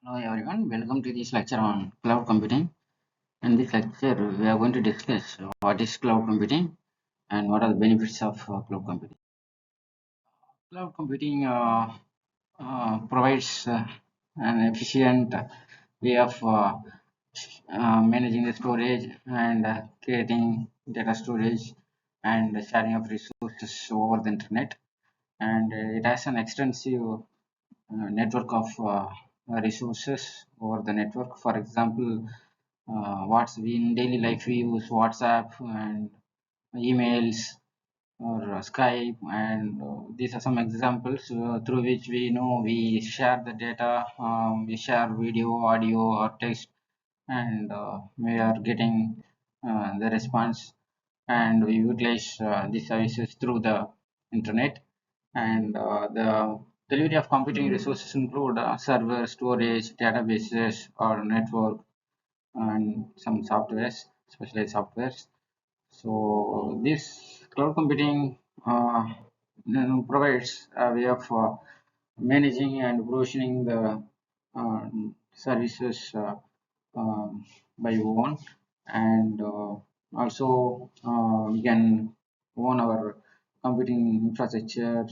Hello everyone, welcome to this lecture on cloud computing. In this lecture, we are going to discuss what is cloud computing and what are the benefits of cloud computing. Cloud computing provides an efficient way of managing the storage and creating data storage and sharing of resources over the internet. And it has an extensive network of resources over the network. For example, what's in daily life we use WhatsApp and emails or Skype, and these are some examples through which we know we share the data, we share video, audio, or text, and we are getting the response, and we utilize these services through the internet. And the delivery of computing resources include server, storage, databases, or network, and some softwares, specialized softwares. So this cloud computing provides a way of managing and provisioning the services by own, and also we can own our computing infrastructure,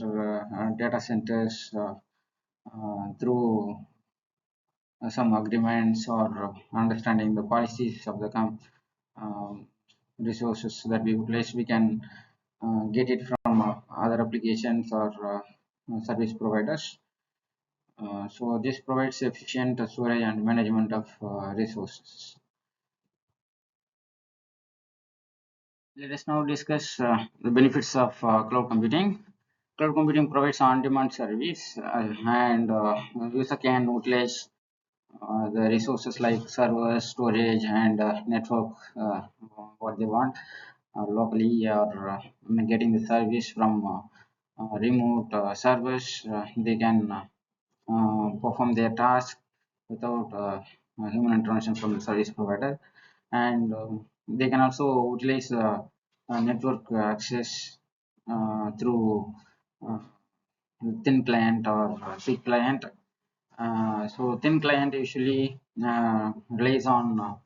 data centers through some agreements or understanding the policies of the um, resources that we utilize. We can get it from other applications or service providers. So this provides efficient storage and management of resources. Let us now discuss the benefits of cloud computing. Cloud computing provides on-demand service, and user can utilize the resources like servers, storage, and network, what they want locally, or getting the service from remote servers. They can perform their task without human intervention from the service provider, and they can also utilize network access through uh, thin client or thick client. So thin client usually relies on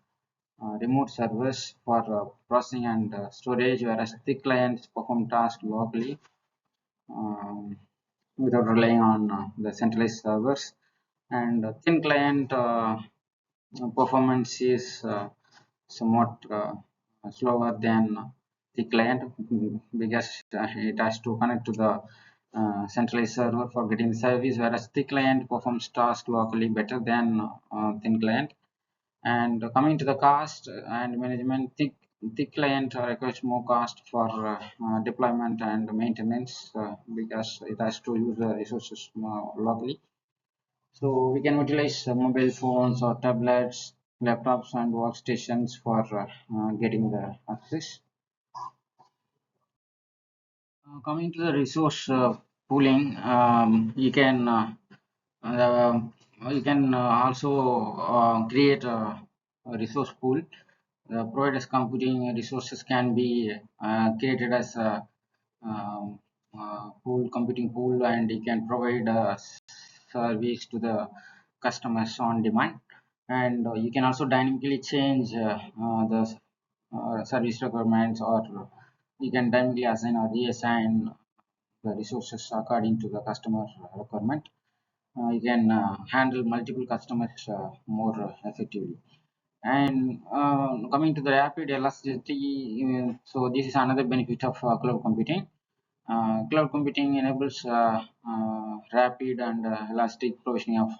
remote servers for processing and storage, whereas thick clients perform tasks locally um, without relying on the centralized servers. And thin client performance is somewhat slower than the client, because it has to connect to the centralized server for getting the service, whereas the client performs tasks locally better than thin client. And coming to the cost and management, thick client requires more cost for deployment and maintenance, because it has to use the resources locally. So we can utilize mobile phones or tablets, laptops, and workstations for getting the access. Coming to the resource pooling, uh, you can also create a resource pool. The providers computing resources can be created as a computing pool, and you can provide a service to the customers on demand. And you can also dynamically change the service requirements, or you can dynamically assign or reassign the resources according to the customer requirement. You can handle multiple customers more effectively. And coming to the rapid elasticity, so this is another benefit of cloud computing. Cloud computing enables rapid and elastic provisioning of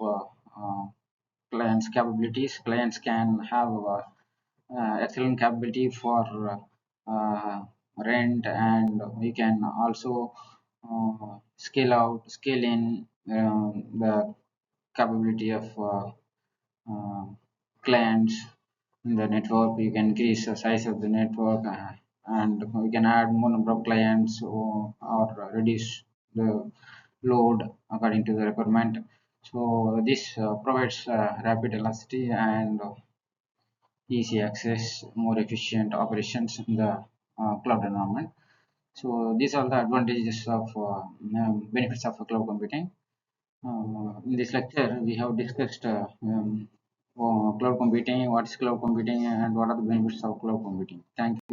clients' capabilities. Clients can have excellent capability for rent, and we can also scale out, scale in the capability of uh, clients in the network. You can increase the size of the network, and we can add more number of clients, or reduce the load according to the requirement. So this provides rapid elasticity and easy access, more efficient operations in the cloud environment. So these are the advantages of benefits of cloud computing. In this lecture, we have discussed cloud computing, what is cloud computing, and what are the benefits of cloud computing. Thank you.